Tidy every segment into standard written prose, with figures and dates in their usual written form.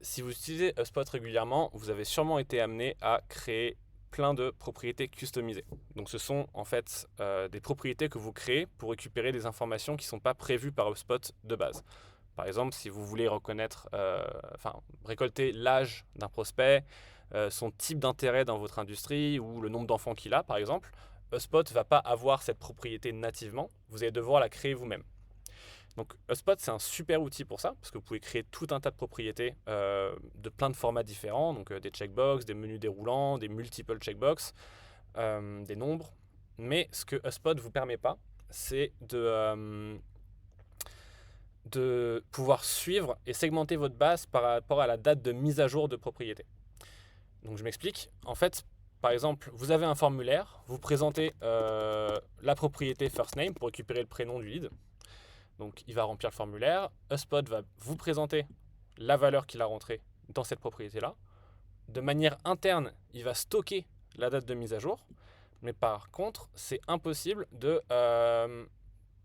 Si vous utilisez HubSpot régulièrement, vous avez sûrement été amené à créer plein de propriétés customisées. Donc ce sont en fait des propriétés que vous créez pour récupérer des informations qui ne sont pas prévues par HubSpot de base. Par exemple, si vous voulez récolter l'âge d'un prospect, son type d'intérêt dans votre industrie ou le nombre d'enfants qu'il a, par exemple, HubSpot ne va pas avoir cette propriété nativement. Vous allez devoir la créer vous-même. Donc HubSpot, c'est un super outil pour ça, parce que vous pouvez créer tout un tas de propriétés de plein de formats différents, donc des checkbox, des menus déroulants, des multiple checkbox, des nombres. Mais ce que HubSpot ne vous permet pas, c'est de pouvoir suivre et segmenter votre base par rapport à la date de mise à jour de propriété. Donc je m'explique. En fait, par exemple, vous avez un formulaire, vous présentez la propriété first name pour récupérer le prénom du lead. Donc il va remplir le formulaire, HubSpot va vous présenter la valeur qu'il a rentrée dans cette propriété-là. De manière interne, il va stocker la date de mise à jour. Mais par contre, c'est impossible de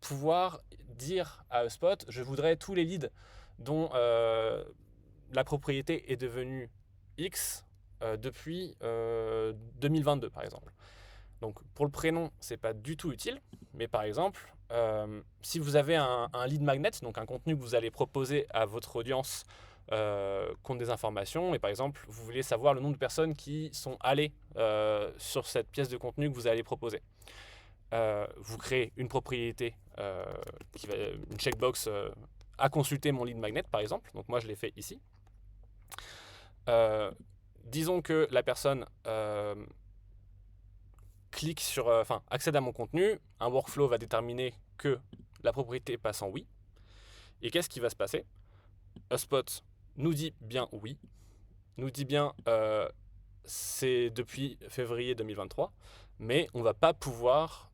pouvoir dire à HubSpot, je voudrais tous les leads dont la propriété est devenue X depuis 2022 par exemple. Donc pour le prénom, c'est pas du tout utile, mais par exemple, si vous avez un lead magnet, donc un contenu que vous allez proposer à votre audience contre des informations, et par exemple, vous voulez savoir le nombre de personnes qui sont allées sur cette pièce de contenu que vous allez proposer. Vous créez une propriété, une checkbox à consulter mon lead magnet par exemple, donc moi je l'ai fait ici. Disons que la personne accède à mon contenu, un workflow va déterminer que la propriété passe en oui. Et qu'est-ce qui va se passer? HubSpot nous dit bien oui, nous dit bien c'est depuis février 2023, mais on ne va pas pouvoir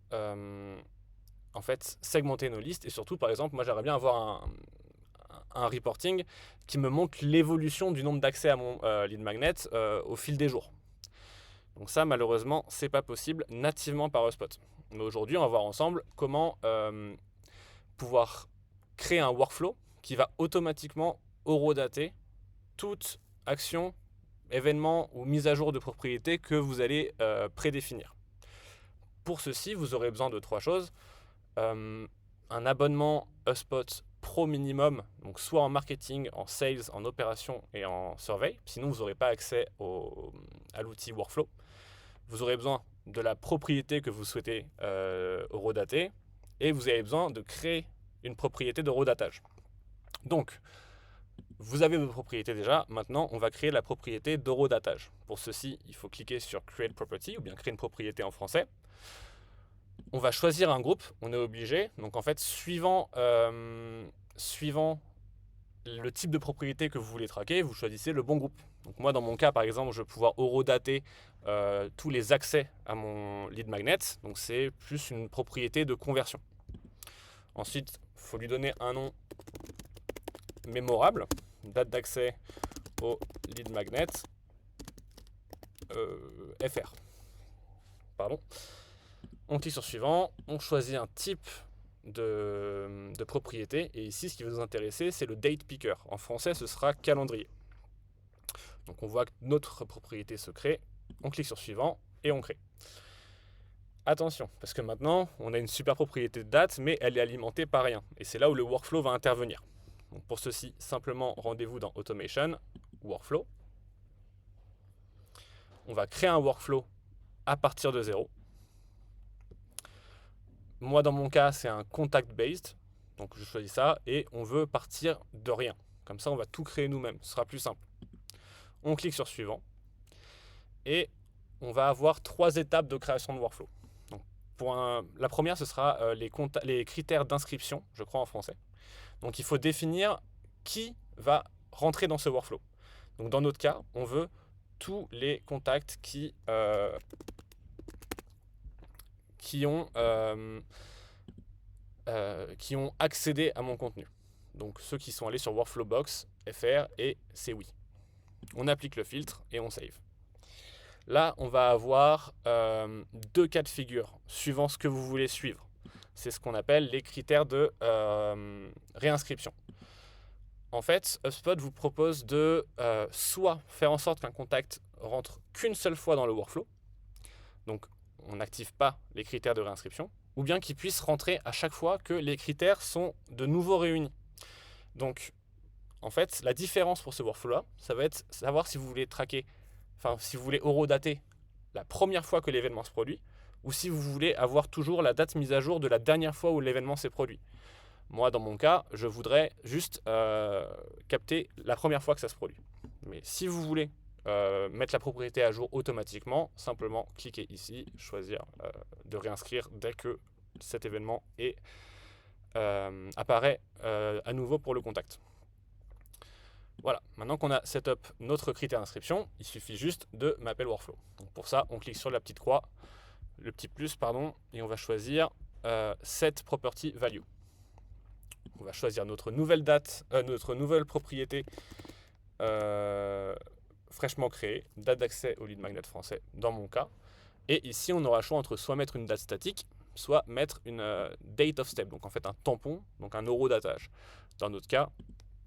segmenter nos listes. Et surtout, par exemple, moi j'aimerais bien avoir un reporting qui me montre l'évolution du nombre d'accès à mon lead magnet au fil des jours. Donc ça, malheureusement, c'est pas possible nativement par HubSpot. Mais aujourd'hui, on va voir ensemble comment pouvoir créer un workflow qui va automatiquement horodater toute action, événement ou mise à jour de propriété que vous allez prédéfinir. Pour ceci, vous aurez besoin de trois choses. Un abonnement HubSpot Pro minimum, donc soit en marketing, en sales, en opération et en surveille. Sinon, vous n'aurez pas accès à l'outil Workflow. Vous aurez besoin de la propriété que vous souhaitez horodater et vous avez besoin de créer une propriété de horodatage. Donc, vous avez vos propriétés déjà. Maintenant, on va créer la propriété d'horodatage. Pour ceci, il faut cliquer sur Create Property ou bien créer une propriété en français. On va choisir un groupe, on est obligé. Donc en fait, suivant le type de propriété que vous voulez traquer, vous choisissez le bon groupe. Donc moi, dans mon cas, par exemple, je vais pouvoir horodater tous les accès à mon lead magnet. Donc c'est plus une propriété de conversion. Ensuite, il faut lui donner un nom mémorable. Date d'accès au lead magnet FR. Pardon. On clique sur suivant, on choisit un type de propriété. Et ici, ce qui va nous intéresser, c'est le date picker. En français, ce sera calendrier. Donc on voit que notre propriété se crée. On clique sur suivant et on crée. Attention, parce que maintenant, on a une super propriété de date, mais elle est alimentée par rien. Et c'est là où le workflow va intervenir. Donc pour ceci, simplement rendez-vous dans Automation, Workflow. On va créer un workflow à partir de 0. Moi, dans mon cas, c'est un contact-based. Donc, je choisis ça et on veut partir de rien. Comme ça, on va tout créer nous-mêmes. Ce sera plus simple. On clique sur suivant et on va avoir 3 étapes de création de workflow. Donc, la première, ce sera les critères d'inscription, je crois en français. Donc, il faut définir qui va rentrer dans ce workflow. Donc, dans notre cas, on veut tous les contacts qui ont accédé à mon contenu. Donc ceux qui sont allés sur Workflowbox, FR et c'est oui. On applique le filtre et on save. Là, on va avoir 2 cas de figure suivant ce que vous voulez suivre. C'est ce qu'on appelle les critères de réinscription. en fait, HubSpot vous propose de soit faire en sorte qu'un contact rentre qu'une seule fois dans le workflow, donc on n'active pas les critères de réinscription, ou bien qu'il puisse rentrer à chaque fois que les critères sont de nouveau réunis. Donc, en fait, la différence pour ce workflow-là, ça va être savoir si vous voulez traquer, enfin, si vous voulez horodater la première fois que l'événement se produit, ou si vous voulez avoir toujours la date mise à jour de la dernière fois où l'événement s'est produit. Moi, dans mon cas, je voudrais juste capter la première fois que ça se produit. Mais si vous voulez mettre la propriété à jour automatiquement, simplement cliquez ici, choisir de réinscrire dès que cet événement apparaît à nouveau pour le contact. Voilà, maintenant qu'on a setup notre critère d'inscription, il suffit juste de mapper le workflow. Donc pour ça, on clique sur la petite croix, le petit plus, pardon, et on va choisir Set Property Value. On va choisir notre nouvelle date, notre nouvelle propriété fraîchement créée, date d'accès au lead magnet français dans mon cas. Et ici, on aura le choix entre soit mettre une date statique, soit mettre une date of step, donc en fait un tampon, donc un horodatage. Dans notre cas,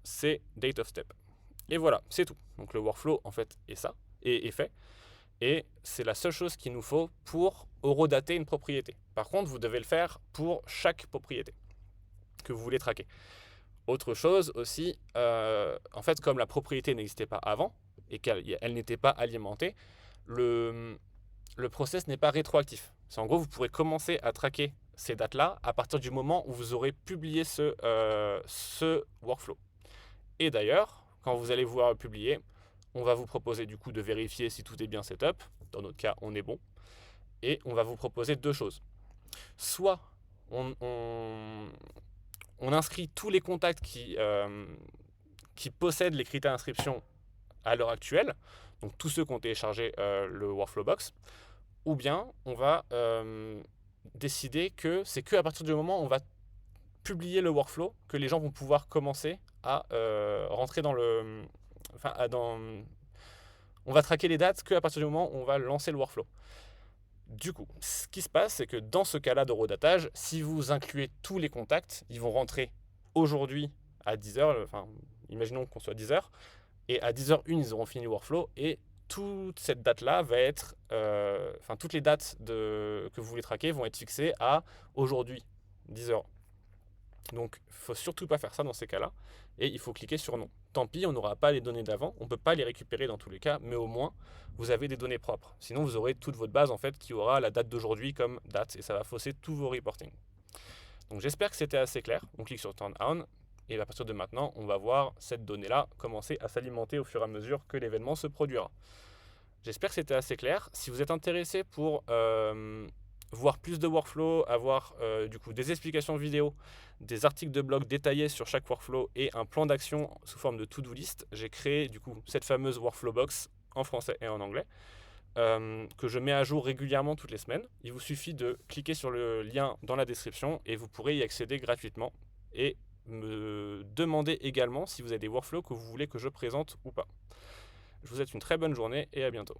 c'est date of step. Et voilà, c'est tout. Donc le workflow en fait est fait. Et c'est la seule chose qu'il nous faut pour horodater une propriété. Par contre, vous devez le faire pour chaque propriété que vous voulez traquer. Autre chose aussi, en fait, comme la propriété n'existait pas avant et qu'elle n'était pas alimentée, le process n'est pas rétroactif. C'est en gros, vous pourrez commencer à traquer ces dates-là à partir du moment où vous aurez publié ce workflow. Et d'ailleurs, quand vous allez vouloir publier, on va vous proposer du coup de vérifier si tout est bien setup. Dans notre cas, on est bon. Et on va vous proposer deux choses. Soit on inscrit tous les contacts qui possèdent les critères d'inscription à l'heure actuelle, donc tous ceux qui ont téléchargé le Workflow Box, ou bien on va décider que c'est qu'à partir du moment où on va publier le workflow que les gens vont pouvoir commencer à rentrer dans le... Enfin, on va traquer les dates qu'à partir du moment où on va lancer le workflow. Du coup, ce qui se passe, c'est que dans ce cas-là d'horodatage, si vous incluez tous les contacts, ils vont rentrer aujourd'hui à 10h, enfin, imaginons qu'on soit 10h, et à 10h01, ils auront fini le workflow, et toute cette date-là va être, toutes les dates que vous voulez traquer vont être fixées à aujourd'hui, 10h. Donc, il ne faut surtout pas faire ça dans ces cas-là, et il faut cliquer sur non. Tant pis, on n'aura pas les données d'avant, on ne peut pas les récupérer dans tous les cas, mais au moins, vous avez des données propres. Sinon, vous aurez toute votre base en fait qui aura la date d'aujourd'hui comme date, et ça va fausser tous vos reporting. Donc, j'espère que c'était assez clair. On clique sur Turn On, et à partir de maintenant, on va voir cette donnée-là commencer à s'alimenter au fur et à mesure que l'événement se produira. J'espère que c'était assez clair. Si vous êtes intéressé pour voir plus de workflow, avoir du coup des explications vidéo, des articles de blog détaillés sur chaque workflow et un plan d'action sous forme de to-do list, j'ai créé du coup cette fameuse workflow box en français et en anglais que je mets à jour régulièrement toutes les semaines. Il vous suffit de cliquer sur le lien dans la description et vous pourrez y accéder gratuitement et me demander également si vous avez des workflows que vous voulez que je présente ou pas. Je vous souhaite une très bonne journée et à bientôt.